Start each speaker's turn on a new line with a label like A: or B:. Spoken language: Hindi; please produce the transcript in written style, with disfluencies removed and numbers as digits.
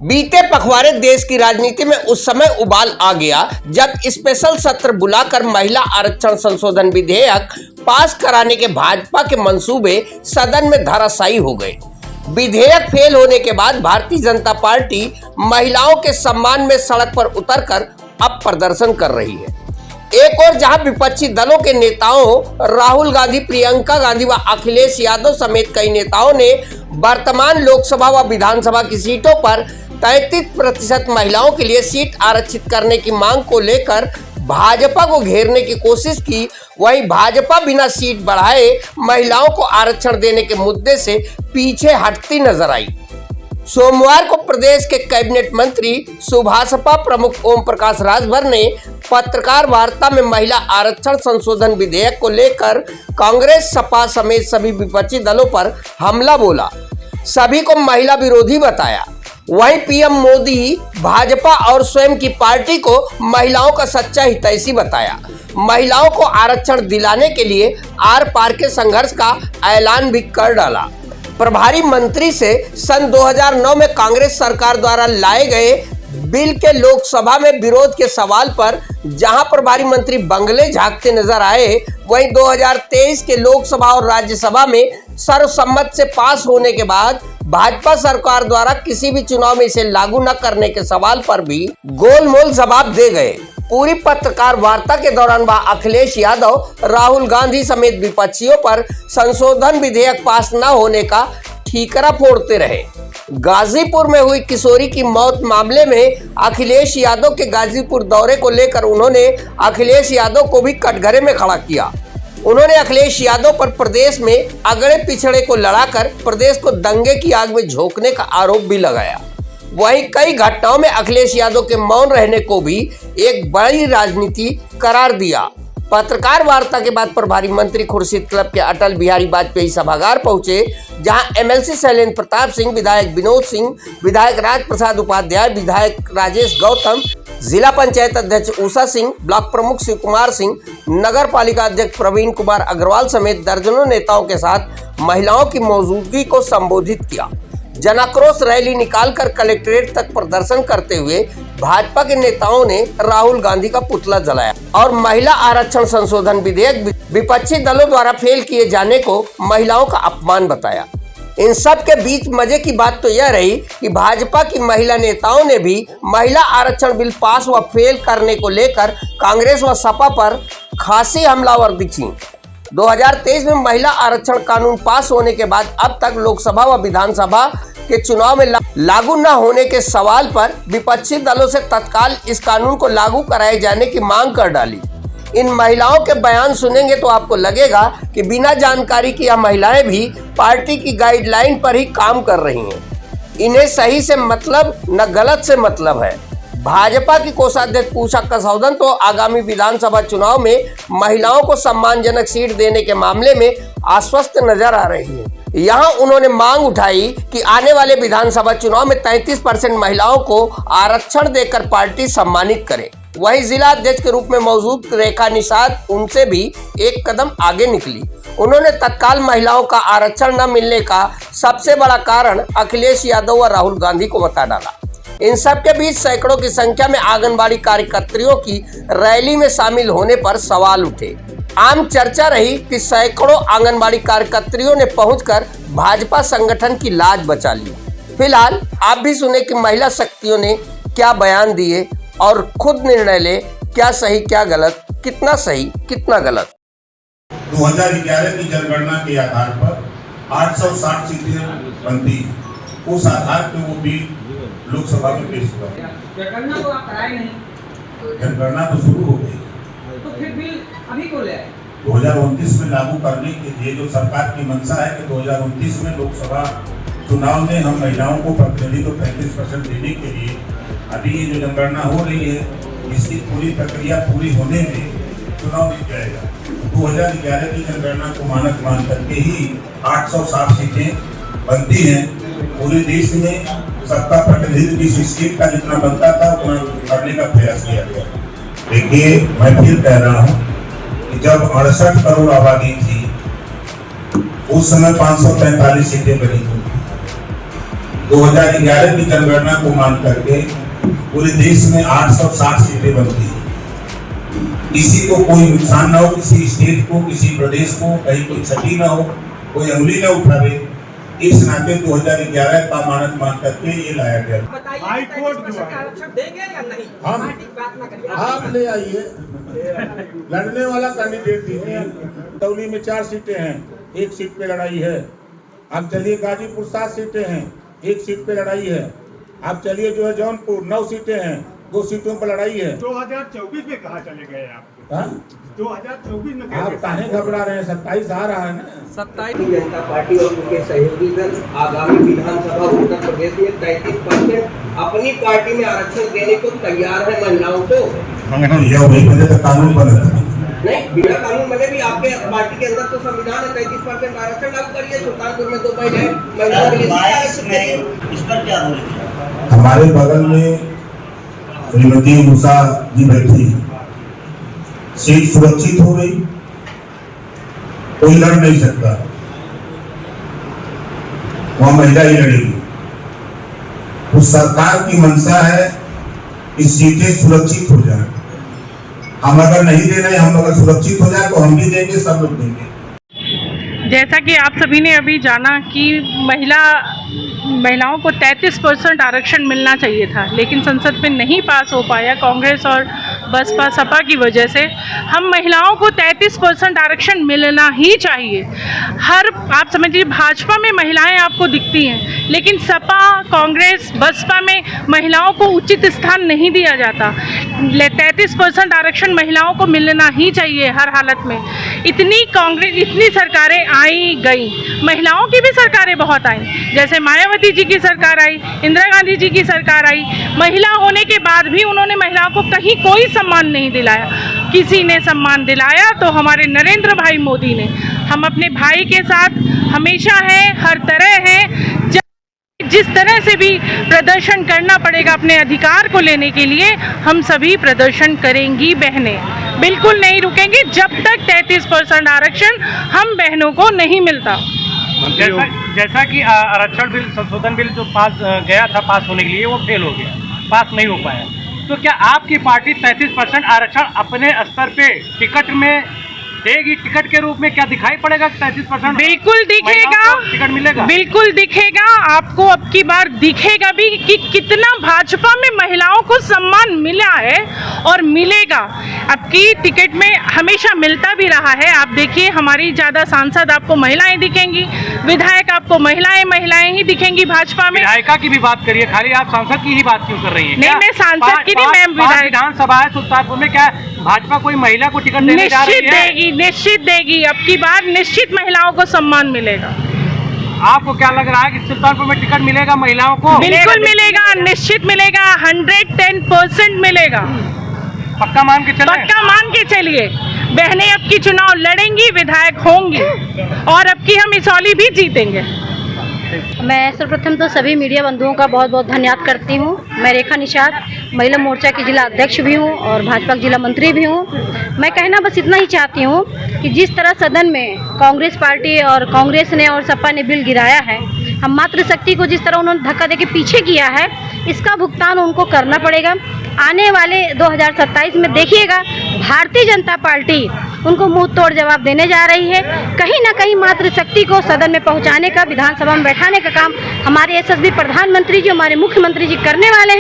A: बीते पखवाड़े देश की राजनीति में उस समय उबाल आ गया जब स्पेशल सत्र बुलाकर महिला आरक्षण संशोधन विधेयक पास कराने के भाजपा के मंसूबे सदन में धराशायी हो गए। विधेयक फेल होने के बाद भारतीय जनता पार्टी महिलाओं के सम्मान में सड़क पर उतरकर अब प्रदर्शन कर रही है। एक और जहां विपक्षी दलों के नेताओं राहुल गांधी, प्रियंका गांधी व अखिलेश यादव समेत कई नेताओं ने वर्तमान लोकसभा व विधानसभा की सीटों पर 33% महिलाओं के लिए सीट आरक्षित करने की मांग को लेकर भाजपा को घेरने की कोशिश की, वहीं भाजपा बिना सीट बढ़ाए महिलाओं को आरक्षण देने के मुद्दे से पीछे हटती नजर आई। सोमवार को प्रदेश के कैबिनेट मंत्री सुभाषपा प्रमुख ओम प्रकाश राजभर ने पत्रकार वार्ता में महिला आरक्षण संशोधन विधेयक को लेकर कांग्रेस, सपा समेत सभी विपक्षी दलों पर हमला बोला, सभी को महिला विरोधी बताया। वहीं पीएम मोदी भाजपा और स्वयं की पार्टी को महिलाओं का सच्चा हितैषी बताया। महिलाओं को आरक्षण दिलाने के लिए आर पार के संघर्ष का ऐलान भी कर डाला। प्रभारी मंत्री से सन 2009 में कांग्रेस सरकार द्वारा लाए गए बिल के लोकसभा में विरोध के सवाल पर जहां प्रभारी मंत्री बंगले झांकते नजर आए, वहीं 2023 के लोकसभा और राज्यसभा में सर्वसम्मत से पास होने के बाद भाजपा सरकार द्वारा किसी भी चुनाव में इसे लागू न करने के सवाल पर भी गोलमोल जवाब दे गए। पूरी पत्रकार वार्ता के दौरान वह अखिलेश यादव, राहुल गांधी समेत विपक्षियों पर संशोधन विधेयक पास न होने का ठीकरा फोड़ते रहे। गाजीपुर में हुई किशोरी की मौत मामले में अखिलेश यादव के गाजीपुर दौरे को लेकर उन्होंने अखिलेश यादव को भी कटघरे में खड़ा किया। उन्होंने अखिलेश यादव पर प्रदेश में अगड़े पिछड़े को लड़ाकर प्रदेश को दंगे की आग में झोंकने का आरोप भी लगाया। वहीं कई घटनाओं में अखिलेश यादव के मौन रहने को भी एक बड़ी राजनीति करार दिया। पत्रकार वार्ता के बाद प्रभारी मंत्री खुर्शीद क्लब के अटल बिहारी वाजपेयी सभागार पहुंचे, जहां एमएलसी शैलेंद्र प्रताप सिंह, विधायक विनोद सिंह, विधायक राज प्रसाद उपाध्याय, विधायक राजेश गौतम, जिला पंचायत अध्यक्ष उषा सिंह, ब्लॉक प्रमुख शिव कुमार सिंह, नगर पालिका अध्यक्ष प्रवीण कुमार अग्रवाल समेत दर्जनों नेताओं के साथ महिलाओं की मौजूदगी को संबोधित किया। जनाक्रोश रैली निकालकर कलेक्ट्रेट तक प्रदर्शन करते हुए भाजपा के नेताओं ने राहुल गांधी का पुतला जलाया और महिला आरक्षण संशोधन विधेयक विपक्षी दलों द्वारा फेल किए जाने को महिलाओं का अपमान बताया। इन सब के बीच मजे की बात तो यह रही कि भाजपा की महिला नेताओं ने भी महिला आरक्षण बिल पास व फेल करने को लेकर कांग्रेस व सपा पर खासी हमलावर दिखी। 2023 में महिला आरक्षण कानून पास होने के बाद अब तक लोकसभा व विधानसभा के चुनाव में लागू न होने के सवाल पर विपक्षी दलों से तत्काल इस कानून को लागू कराए जाने की मांग कर डाली। इन महिलाओं के बयान सुनेंगे तो आपको लगेगा कि बिना जानकारी की यह महिलाएं भी पार्टी की गाइडलाइन पर ही काम कर रही हैं। इन्हें सही से मतलब न गलत से मतलब है। भाजपा की कोषाध्यक्ष पूजा कसौदन तो आगामी विधानसभा चुनाव में महिलाओं को सम्मानजनक सीट देने के मामले में आश्वस्त नजर आ रही है। यहाँ उन्होंने मांग उठाई कि आने वाले विधानसभा चुनाव में 33% महिलाओं को आरक्षण देकर पार्टी सम्मानित करे। वहीं जिला अध्यक्ष के रूप में मौजूद रेखा निषाद उनसे भी एक कदम आगे निकली। उन्होंने तत्काल महिलाओं का आरक्षण न मिलने का सबसे बड़ा कारण अखिलेश यादव व राहुल गांधी को बता डाला। इन सब के बीच सैकड़ों की संख्या में आंगनबाड़ी कार्यकर्तियों की रैली में शामिल होने पर सवाल उठे। आम चर्चा रही कि सैकड़ों आंगनबाड़ी कार्यकर्तियों ने पहुंचकर भाजपा संगठन की लाज बचा ली। फिलहाल आप भी सुने कि महिला शक्तियों ने क्या बयान दिए और खुद निर्णय ले, क्या सही क्या गलत, कितना सही कितना गलत।
B: 2011 की जनगणना के आधार पर 860 सीटें बनती, उस आधार पर वो बिल लोकसभा में पेश हुआ।
C: जनगणना तो आप कराए नहीं,
B: जनगणना तो शुरू हो गई,
C: तो फिर बिल अभी को ले आए।
B: 2029 में लागू करने के लिए जो सरकार की मंशा है कि 2029 में लोकसभा चुनाव में हम महिलाओं को प्रतिनिधित्व 35% देने के लिए अभी ये जो जनगणना हो रही है, इसकी पूरी प्रक्रिया पूरी होने में चुनाव जीत जाएगा। 2011 की जनगणना को मानक मान करके ही 860 सीटें बनती हैं। पूरे देश में सबका प्रतिनिधित्व इस स्टेट का जितना बनता था उतना करने का प्रयास किया गया। देखिए, मैं फिर कह रहा हूँ कि जब 68 करोड़ आबादी थी उस समय 545 सीटें बनी थी। 2011 की जनगणना को मान करके पूरे देश में 860 सीटें बनती हैं। किसी को कोई नुकसान ना हो, किसी स्टेट को, किसी प्रदेश को कहीं कोई क्षति ना हो, कोई अंगुली ना उठावे, इस नाते 2011 का मानक मान करके ये लाया गया।
C: हाई कोर्ट आरक्षण देंगे या नहीं?
B: हम
C: पार्टी की बात ना करिए।
B: आप ले आइए, लड़ने वाला कैंडिडेट दीजिए। टौली में 4 सीटें हैं, 1 सीट पे लड़ाई है। आप चलिए गाजीपुर 7 सीटें हैं, 1 सीट पे लड़ाई है। आप चलिए जो है जौनपुर 9 सीटें हैं, 2 सीटों पर लड़ाई है।
D: 2024 में कहाँ चले गए आप? 2024 में
B: आप काहे घबरा रहे हैं? 27 आ रहा है ना।
C: 27 जनता पार्टी और उनके सहयोगी दल आगामी विधानसभा उत्तर प्रदेश में 33% अपनी पार्टी में आरक्षण देने को तैयार है महिलाओं को।
B: यह वही पहले तो कानून बना था।
C: नहीं, बिना कानून बने भी आपके पार्टी के अंदर तो संविधान है, 33% आरक्षण लागू करिए। सुल्तानपुर में 2 महीने महिलाओं के लिए
E: इस पर क्या बोले?
B: हमारे बगल में श्रीमती उषा जी बैठी, सीट सुरक्षित हो गई, कोई लड़ नहीं सकता, वहां महिला ही लड़ेगी। उस सरकार की मंशा है कि सीटें सुरक्षित हो जाए। हम अगर नहीं दे रहे, हम अगर सुरक्षित हो जाए तो हम भी देंगे, सब लोग देंगे।
F: जैसा कि आप सभी ने अभी जाना कि महिलाओं को 33% आरक्षण मिलना चाहिए था, लेकिन संसद में नहीं पास हो पाया कांग्रेस और बसपा सपा की वजह से। हम महिलाओं को 33% आरक्षण मिलना ही चाहिए। आप समझिए, भाजपा में महिलाएं आपको दिखती हैं, लेकिन सपा कांग्रेस बसपा में महिलाओं को उचित स्थान नहीं दिया जाता। 33% आरक्षण महिलाओं को मिलना ही चाहिए हर हालत में। इतनी सरकारें आई गई, महिलाओं की भी सरकारें बहुत आई, जैसे मायावती जी की सरकार आई, इंदिरा गांधी जी की सरकार आई। महिला होने के बाद भी उन्होंने महिलाओं को कहीं कोई सम्मान नहीं दिलाया। किसी ने सम्मान दिलाया तो हमारे नरेंद्र भाई मोदी ने। हम अपने भाई के साथ हमेशा हैं, हर तरह हैं। जिस तरह से भी प्रदर्शन करना पड़ेगा अपने अधिकार को लेने के लिए, हम सभी प्रदर्शन करेंगी बहनें। बिल्कुल नहीं रुकेंगे जब तक 33% आरक्षण हम बहनों को नहीं मिलता।
D: जैसा कि आरक्षण बिल, संशोधन बिल जो पास गया था पास होने के लिए, वो फेल हो गया, पास नहीं हो पाया। तो क्या आपकी पार्टी 33% आरक्षण अपने स्तर पे टिकट में देगी? टिकट के रूप में क्या दिखाई पड़ेगा? 33%
F: बिल्कुल दिखेगा,
D: टिकट मिलेगा,
F: बिल्कुल दिखेगा। आपको अब की बार दिखेगा भी कि कितना भाजपा में महिलाओं को सम्मान मिला है और मिलेगा। अब की टिकट में हमेशा मिलता भी रहा है। आप देखिए, हमारी ज़्यादा सांसद आपको महिलाएं दिखेंगी, विधायक आपको महिलाएं ही दिखेंगी भाजपा में।
D: विधायिका की भी बात करिए, खाली आप सांसद की ही बात क्यों कर रही हैं?
F: नहीं, मैं सांसद की नहीं, मैम विधायक।
D: विधानसभा है सुल्तानपुर में, क्या भाजपा कोई महिला को टिकट देने जा रही है?
F: निश्चित देगी। अब की बार निश्चित महिलाओं को सम्मान मिलेगा।
D: आपको क्या लग रहा है कि सुल्तानपुर में टिकट मिलेगा महिलाओं को?
F: बिल्कुल मिलेगा, निश्चित मिलेगा, 110% मिलेगा।
D: पक्का मान के चलिए?
F: पक्का मान के चलिए। बहनें अब की चुनाव लड़ेंगी, विधायक होंगी और अब की हम इसौली भी जीतेंगे।
G: मैं सर्वप्रथम तो सभी मीडिया बंधुओं का बहुत बहुत धन्यवाद करती हूँ। मैं रेखा निषाद, महिला मोर्चा की जिला अध्यक्ष भी हूँ और भाजपा की जिला मंत्री भी हूँ। मैं कहना बस इतना ही चाहती हूँ कि जिस तरह सदन में कांग्रेस पार्टी और कांग्रेस ने और सपा ने बिल गिराया है, हम मातृशक्ति को जिस तरह उन्होंने धक्का देके पीछे किया है, इसका भुगतान उनको करना पड़ेगा। आने वाले 2027 में देखिएगा, भारतीय जनता पार्टी उनको मुंह तोड़ जवाब देने जा रही है। कहीं ना कहीं मातृशक्ति को सदन में पहुंचाने का, विधानसभा में बैठाने का काम हमारे यशस्वी प्रधानमंत्री जी, हमारे मुख्यमंत्री जी करने वाले हैं।